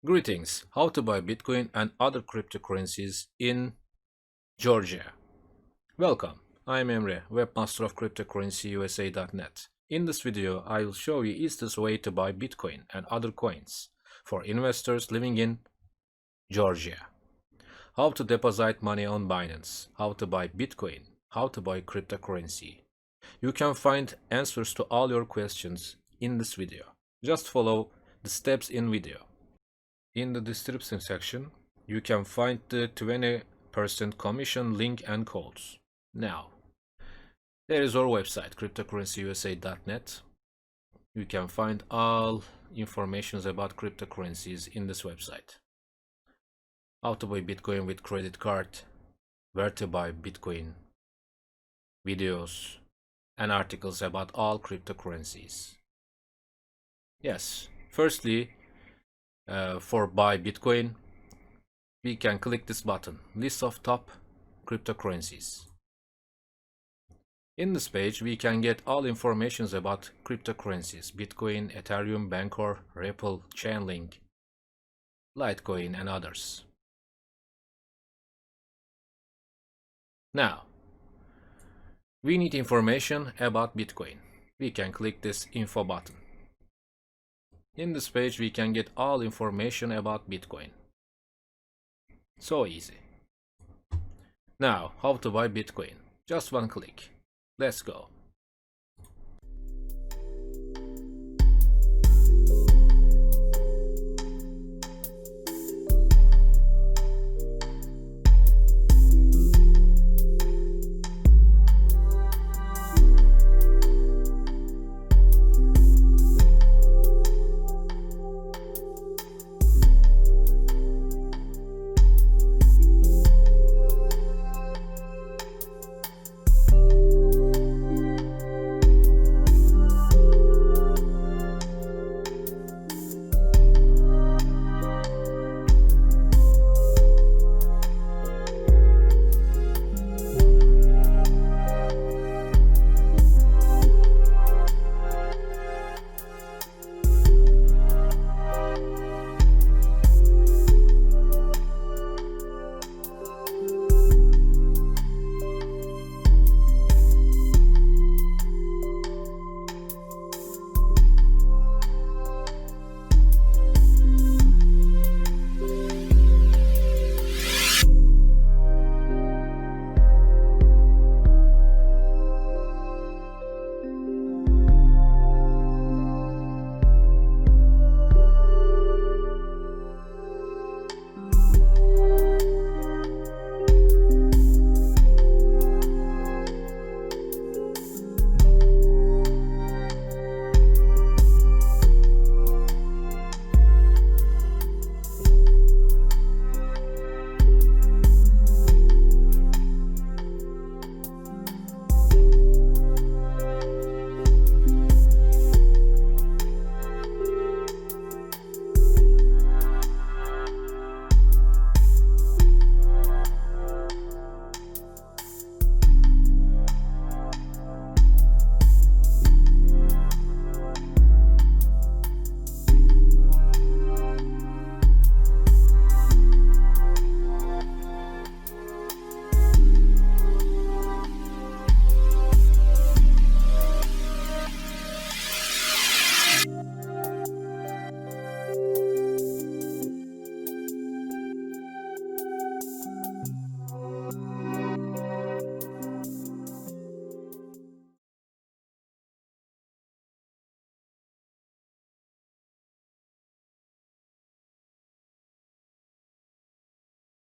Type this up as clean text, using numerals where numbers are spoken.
Greetings, how to buy Bitcoin and other cryptocurrencies in Georgia. Welcome, I am Emre, webmaster of cryptocurrencyusa.net. In this video, I will show you easiest way to buy Bitcoin and other coins for investors living in Georgia. How to deposit money on Binance, how to buy Bitcoin, how to buy cryptocurrency. You can find answers to all your questions in this video. Just follow the steps in video. In the description section, you can find the 20% commission link and codes. Now, there is our website, cryptocurrencyusa.net. You can find all information about cryptocurrencies in this website. How to buy Bitcoin with credit card, where to buy Bitcoin, videos, and articles about all cryptocurrencies. Yes, firstly, for buy Bitcoin, we can click this button, list of top cryptocurrencies. In this page, we can get all information about cryptocurrencies, Bitcoin, Ethereum, Bancor, Ripple, Chainlink, Litecoin, and others. Now, we need information about Bitcoin. We can click this info button. In this page, we can get all information about Bitcoin. So easy. Now, how to buy Bitcoin? Just one click. Let's go.